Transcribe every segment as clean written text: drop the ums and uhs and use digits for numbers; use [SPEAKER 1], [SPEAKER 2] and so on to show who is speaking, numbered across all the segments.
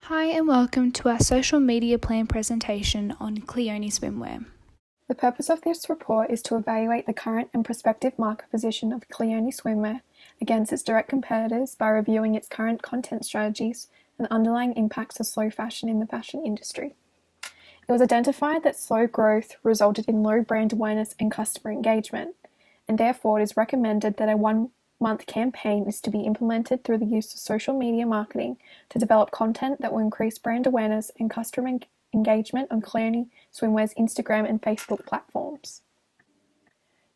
[SPEAKER 1] Hi and welcome to our social media plan presentation on CLEONIE Swimwear.
[SPEAKER 2] The purpose of this report is to evaluate the current and prospective market position of CLEONIE Swimwear against its direct competitors by reviewing its current content strategies and underlying impacts of slow fashion in the fashion industry. It was identified that slow growth resulted in low brand awareness and customer engagement, and therefore it is recommended that a one-month campaign is to be implemented through the use of social media marketing to develop content that will increase brand awareness and customer engagement on CLEONIE Swimwear's Instagram and Facebook platforms.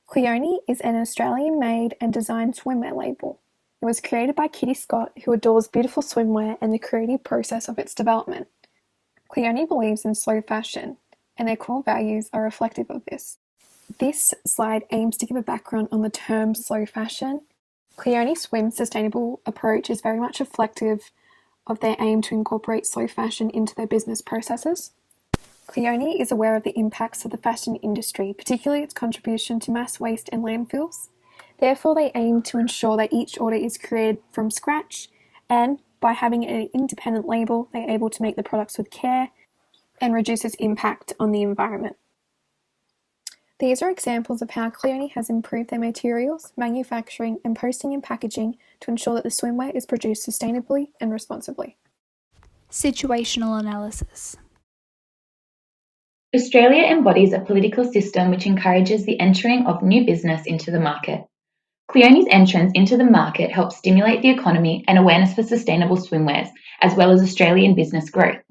[SPEAKER 2] CLEONIE is an Australian-made and designed swimwear label. It was created by Kitty Scott, who adores beautiful swimwear and the creative process of its development. CLEONIE believes in slow fashion, and their core values are reflective of this. This slide aims to give a background on the term slow fashion. CLEONIE Swim's sustainable approach is very much reflective of their aim to incorporate slow fashion into their business processes. CLEONIE is aware of the impacts of the fashion industry, particularly its contribution to mass waste and landfills. Therefore, they aim to ensure that each order is created from scratch, and by having an independent label, they're able to make the products with care and reduce its impact on the environment. These are examples of how CLEONIE has improved their materials, manufacturing, and posting and packaging to ensure that the swimwear is produced sustainably and responsibly.
[SPEAKER 1] Situational analysis.
[SPEAKER 3] Australia embodies a political system which encourages the entering of new business into the market. CLEONIE's entrance into the market helps stimulate the economy and awareness for sustainable swimwears, as well as Australian business growth.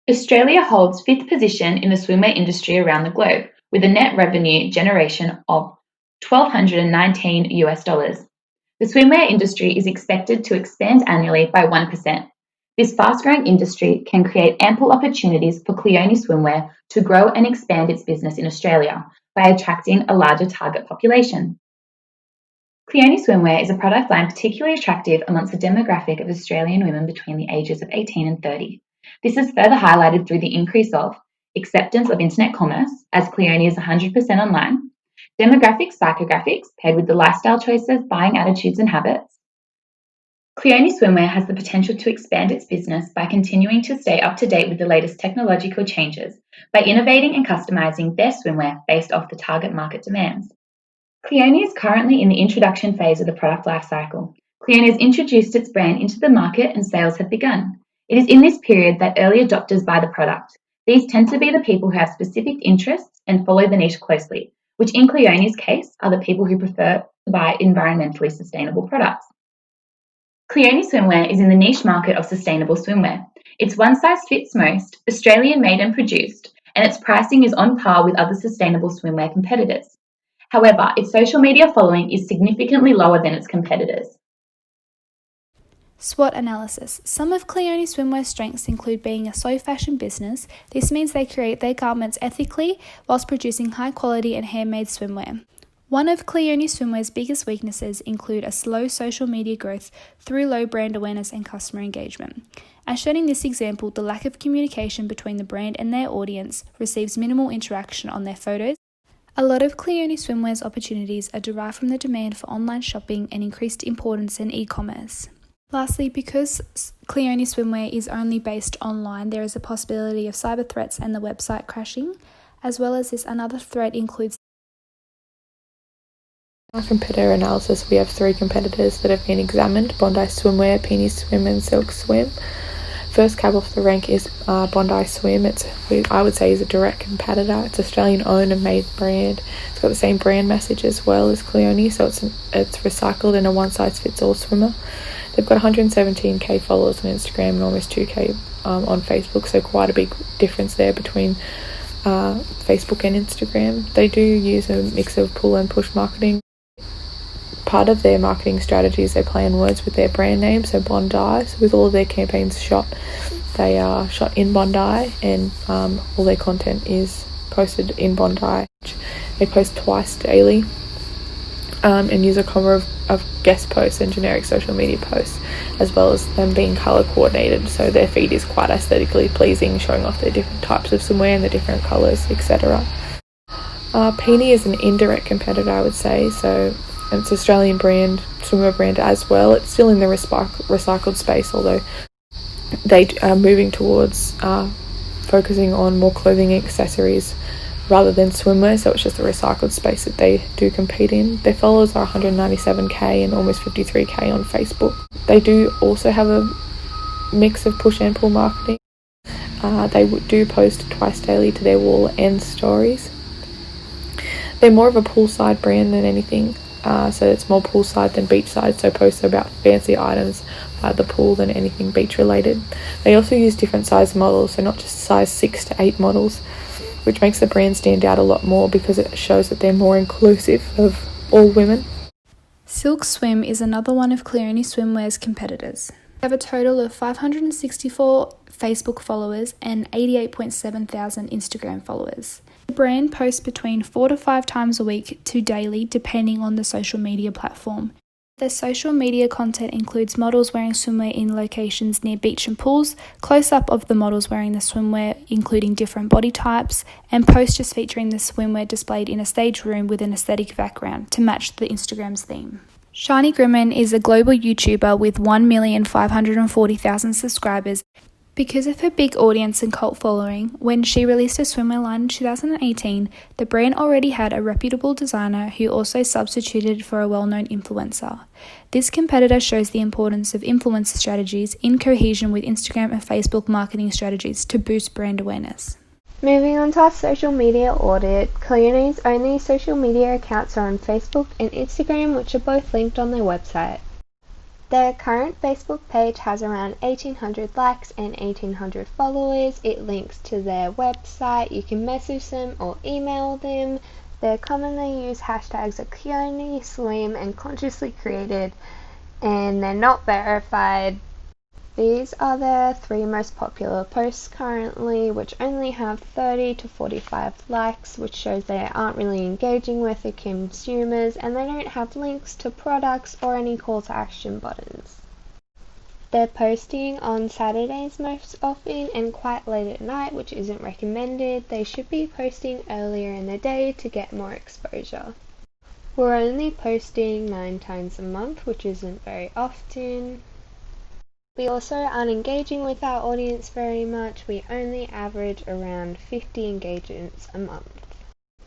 [SPEAKER 3] Australia holds 5th position in the swimwear industry around the globe, with a net revenue generation of $1,219. The swimwear industry is expected to expand annually by 1%. This fast-growing industry can create ample opportunities for CLEONIE Swimwear to grow and expand its business in Australia by attracting a larger target population. CLEONIE Swimwear is a product line particularly attractive amongst the demographic of Australian women between the ages of 18 and 30. This is further highlighted through the increase of acceptance of internet commerce, as CLEONIE is 100% online, demographic psychographics paired with the lifestyle choices, buying attitudes and habits. CLEONIE Swimwear has the potential to expand its business by continuing to stay up to date with the latest technological changes, by innovating and customizing their swimwear based off the target market demands. CLEONIE is currently in the introduction phase of the product lifecycle. CLEONIE has introduced its brand into the market and sales have begun. It is in this period that early adopters buy the product. These tend to be the people who have specific interests and follow the niche closely, which in CLEONIE's case are the people who prefer to buy environmentally sustainable products. CLEONIE Swimwear is in the niche market of sustainable swimwear. It's one size fits most, Australian made and produced, and its pricing is on par with other sustainable swimwear competitors. However, its social media following is significantly lower than its competitors.
[SPEAKER 1] SWOT analysis. Some of CLEONIE Swimwear's strengths include being a slow fashion business. This means they create their garments ethically whilst producing high quality and handmade swimwear. One of CLEONIE Swimwear's biggest weaknesses include a slow social media growth through low brand awareness and customer engagement. As shown in this example, the lack of communication between the brand and their audience receives minimal interaction on their photos. A lot of CLEONIE Swimwear's opportunities are derived from the demand for online shopping and increased importance in e-commerce. Lastly, because CLEONIE Swimwear is only based online, there is a possibility of cyber threats and the website crashing. As well as this, another threat includes
[SPEAKER 4] Our competitor analysis, we have 3 competitors that have been examined: Bondi Swimwear, Peony Swim and Silk Swim. First cab off the rank is Bondi Swim. I would say is a direct competitor. It's Australian owned and made brand. It's got the same brand message as well as CLEONIE, so it's recycled in a one-size-fits-all swimmer. They've got 117k followers on Instagram and almost 2k on Facebook, so quite a big difference there between Facebook and Instagram. They do use a mix of pull and push marketing. Part of their marketing strategy is they play on words with their brand name, so Bondi. So with all of their campaigns they are shot in Bondi, and all their content is posted in Bondi. They post twice daily and use a combo of guest posts and generic social media posts, as well as them being colour coordinated, so their feed is quite aesthetically pleasing, showing off their different types of swimwear and the different colours, etc. Peony is an indirect competitor, I would say, so it's an Australian brand, swimwear brand as well. It's still in the recycled space, although they are moving towards focusing on more clothing and accessories rather than swimwear, so it's just a recycled space that they do compete in. Their followers are 197k and almost 53k on Facebook. They do also have a mix of push and pull marketing. They do post twice daily to their wall and stories. They're more of a poolside brand than anything, so it's more poolside than beachside, so post about fancy items at the pool than anything beach related. They also use different size models, so not just size 6 to 8 models, which makes the brand stand out a lot more because it shows that they're more inclusive of all women.
[SPEAKER 1] Silk Swim is another one of CLEONIE Swimwear's competitors. They have a total of 564 Facebook followers and 88.7 thousand Instagram followers. The brand posts between 4 to 5 times a week to daily, depending on the social media platform. Their social media content includes models wearing swimwear in locations near beach and pools, close-up of the models wearing the swimwear including different body types, and posters featuring the swimwear displayed in a staged room with an aesthetic background to match the Instagram's theme. Shani Grimman is a global YouTuber with 1,540,000 subscribers. Because of her big audience and cult following, when she released a swimwear line in 2018, the brand already had a reputable designer who also substituted for a well-known influencer. This competitor shows the importance of influencer strategies in cohesion with Instagram and Facebook marketing strategies to boost brand awareness.
[SPEAKER 5] Moving on to our social media audit, CLEONIE's only social media accounts are on Facebook and Instagram, which are both linked on their website. Their current Facebook page has around 1,800 likes and 1,800 followers. It links to their website. You can message them or email them. Their commonly used hashtags are CLEONIE, Swim, and Consciously Created, and they're not verified. These are their 3 most popular posts currently, which only have 30 to 45 likes, which shows they aren't really engaging with the consumers, and they don't have links to products or any call to action buttons. They're posting on Saturdays most often and quite late at night, which isn't recommended. They should be posting earlier in the day to get more exposure. We're only posting 9 times a month, which isn't very often. We also aren't engaging with our audience very much. We only average around 50 engagements a month.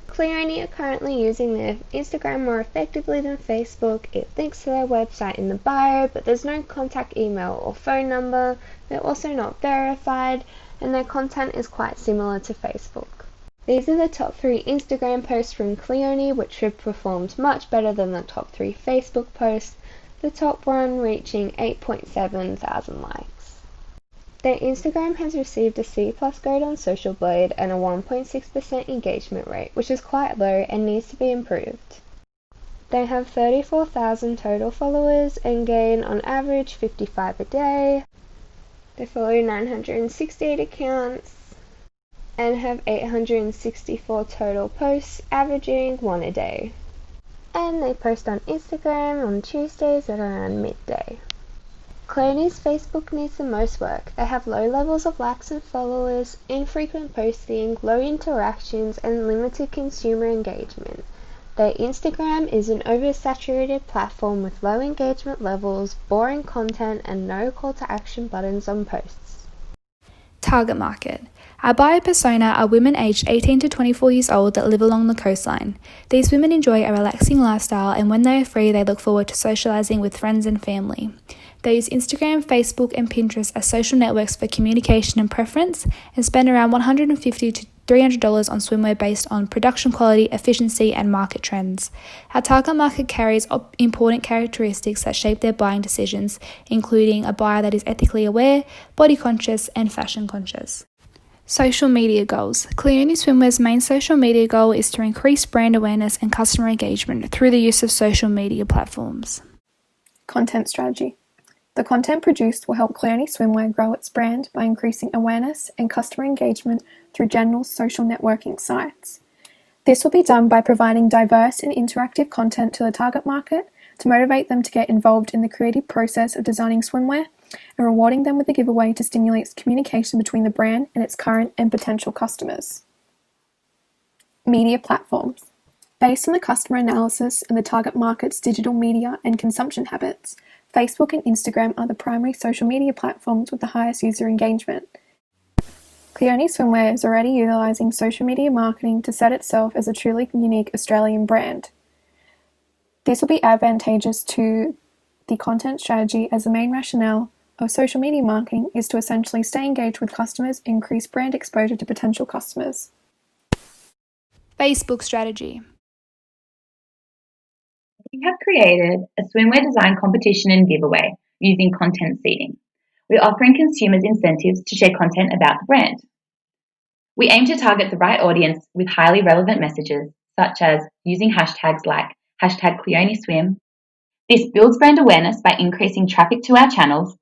[SPEAKER 5] CLEONIE are currently using their Instagram more effectively than Facebook. It links to their website in the bio, but there's no contact email or phone number. They're also not verified, and their content is quite similar to Facebook. These are the top 3 Instagram posts from CLEONIE, which have performed much better than the top 3 Facebook posts, the top one reaching 8.7 thousand likes. Their Instagram has received a C+ grade on Social Blade and a 1.6% engagement rate, which is quite low and needs to be improved. They have 34,000 total followers and gain on average 55 a day. They follow 968 accounts and have 864 total posts, averaging 1 a day. And they post on Instagram on Tuesdays at around midday. CLEONIE's Facebook needs the most work. They have low levels of likes and followers, infrequent posting, low interactions, and limited consumer engagement. Their Instagram is an oversaturated platform with low engagement levels, boring content, and no call to action buttons on posts.
[SPEAKER 1] Target market. Our buyer persona are women aged 18 to 24 years old that live along the coastline. These women enjoy a relaxing lifestyle, and when they are free, they look forward to socializing with friends and family. They use Instagram, Facebook, and Pinterest as social networks for communication and preference, and spend around $150 to $300 on swimwear based on production quality, efficiency, and market trends. Our target market carries important characteristics that shape their buying decisions, including a buyer that is ethically aware, body conscious, and fashion conscious. Social media goals. CLEONIE Swimwear's main social media goal is to increase brand awareness and customer engagement through the use of social media platforms.
[SPEAKER 2] Content strategy. The content produced will help CLEONIE Swimwear grow its brand by increasing awareness and customer engagement through general social networking sites. This will be done by providing diverse and interactive content to the target market to motivate them to get involved in the creative process of designing swimwear, and rewarding them with a giveaway to stimulate communication between the brand and its current and potential customers. Media platforms. Based on the customer analysis and the target market's digital media and consumption habits, Facebook and Instagram are the primary social media platforms with the highest user engagement. CLEONIE Swimwear is already utilising social media marketing to set itself as a truly unique Australian brand. This will be advantageous to the content strategy, as the main rationale of social media marketing is to essentially stay engaged with customers and increase brand exposure to potential customers.
[SPEAKER 1] Facebook strategy.
[SPEAKER 3] We have created a swimwear design competition and giveaway using content seeding. We're offering consumers incentives to share content about the brand. We aim to target the right audience with highly relevant messages, such as using hashtags like #CLEONIESWIM. This builds brand awareness by increasing traffic to our channels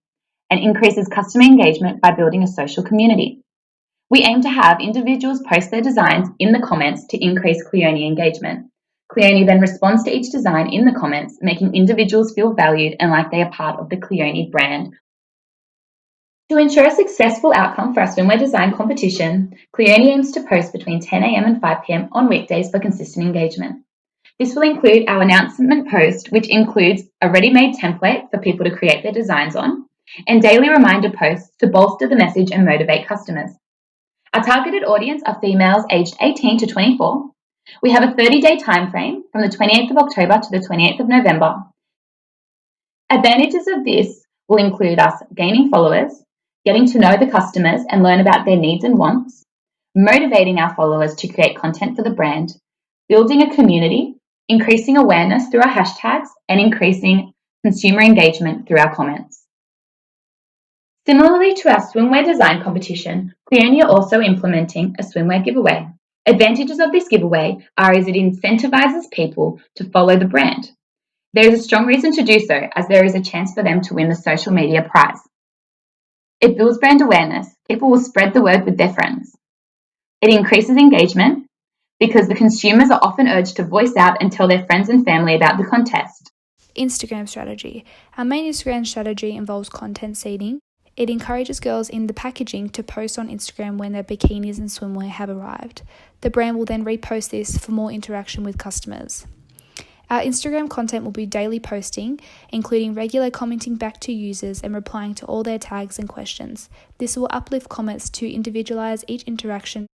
[SPEAKER 3] and increases customer engagement by building a social community. We aim to have individuals post their designs in the comments to increase CLEONIE engagement. CLEONIE then responds to each design in the comments, making individuals feel valued and like they are part of the CLEONIE brand. To ensure a successful outcome for our swimwear design competition, CLEONIE aims to post between 10 a.m. and 5 p.m. on weekdays for consistent engagement. This will include our announcement post, which includes a ready-made template for people to create their designs on, and daily reminder posts to bolster the message and motivate customers. Our targeted audience are females aged 18 to 24. We have a 30-day time frame from the 28th of October to the 28th of November. Advantages of this will include us gaining followers, getting to know the customers and learn about their needs and wants, motivating our followers to create content for the brand, building a community, increasing awareness through our hashtags, and increasing consumer engagement through our comments. Similarly to our swimwear design competition, CLEONIE are also implementing a swimwear giveaway. Advantages of this giveaway is it incentivizes people to follow the brand. There is a strong reason to do so, as there is a chance for them to win the social media prize. It builds brand awareness. People will spread the word with their friends. It increases engagement because the consumers are often urged to voice out and tell their friends and family about the contest.
[SPEAKER 1] Instagram strategy. Our main Instagram strategy involves content seeding. It encourages girls in the packaging to post on Instagram when their bikinis and swimwear have arrived. The brand will then repost this for more interaction with customers. Our Instagram content will be daily posting, including regular commenting back to users and replying to all their tags and questions. This will uplift comments to individualize each interaction.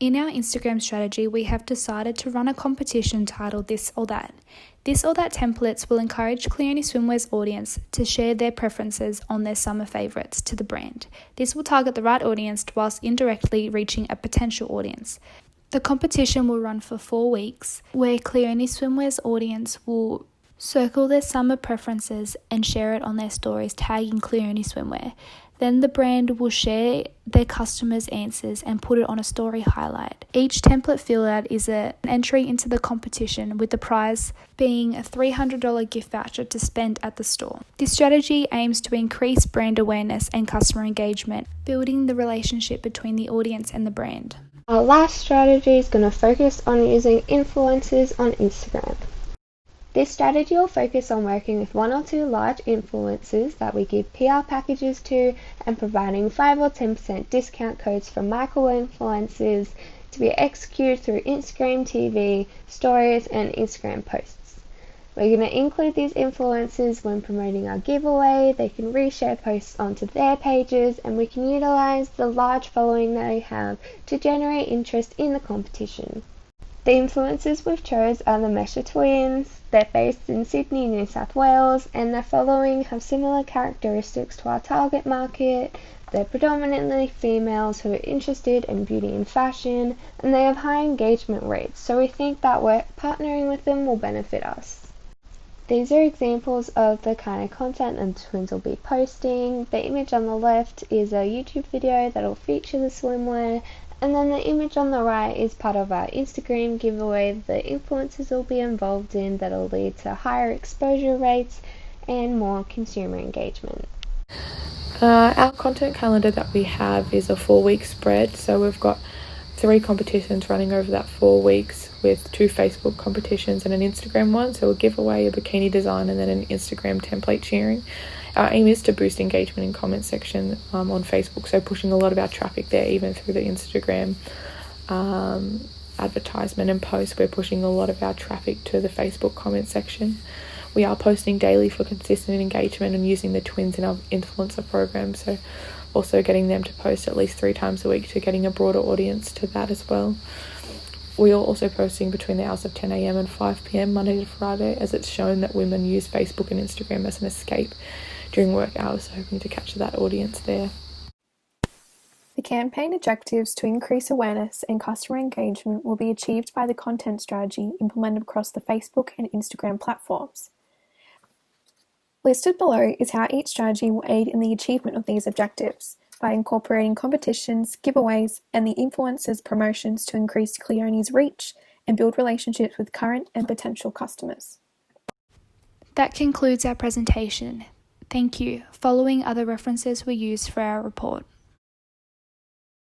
[SPEAKER 1] In our Instagram strategy, we have decided to run a competition titled This or That. This or That templates will encourage CLEONIE Swimwear's audience to share their preferences on their summer favourites to the brand. This will target the right audience whilst indirectly reaching a potential audience. The competition will run for 4 weeks, where CLEONIE Swimwear's audience will circle their summer preferences and share it on their stories, tagging CLEONIE Swimwear. Then the brand will share their customers' answers and put it on a story highlight. Each template fill-out is an entry into the competition, with the prize being a $300 gift voucher to spend at the store. This strategy aims to increase brand awareness and customer engagement, building the relationship between the audience and the brand.
[SPEAKER 5] Our last strategy is going to focus on using influencers on Instagram. This strategy will focus on working with 1 or 2 large influencers that we give PR packages to and providing 5 or 10% discount codes for micro-influencers to be executed through Instagram TV, stories and Instagram posts. We're going to include these influencers when promoting our giveaway. They can reshare posts onto their pages, and we can utilize the large following they have to generate interest in the competition. The influencers we've chose are the Mesha twins. They're based in Sydney, New South Wales, and their following have similar characteristics to our target market. They're predominantly females who are interested in beauty and fashion, and they have high engagement rates, so we think that partnering with them will benefit us. These are examples of the kind of content the twins will be posting. The image on the left is a YouTube video that will feature the swimwear, and then the image on the right is part of our Instagram giveaway the influencers will be involved in that will lead to higher exposure rates and more consumer engagement.
[SPEAKER 4] Our content calendar that we have is a 4-week spread, so we've got 3 competitions running over that 4 weeks, with 2 Facebook competitions and an Instagram one. So we'll give away a bikini design and then an Instagram template sharing. Our aim is to boost engagement in comment section on Facebook, so pushing a lot of our traffic there, even through the Instagram advertisement and posts. We're pushing a lot of our traffic to the Facebook comment section. We are posting daily for consistent engagement and using the twins in our influencer program, so also getting them to post at least 3 times a week to getting a broader audience to that as well. We are also posting between the hours of 10 a.m. and 5 p.m. Monday to Friday, as it's shown that women use Facebook and Instagram as an escape during work hours, so hoping to capture that audience there.
[SPEAKER 2] The campaign objectives to increase awareness and customer engagement will be achieved by the content strategy implemented across the Facebook and Instagram platforms. Listed below is how each strategy will aid in the achievement of these objectives by incorporating competitions, giveaways, and the influencers' promotions to increase CLEONIE's reach and build relationships with current and potential customers.
[SPEAKER 1] That concludes our presentation. Thank you. Following other references were used for our report.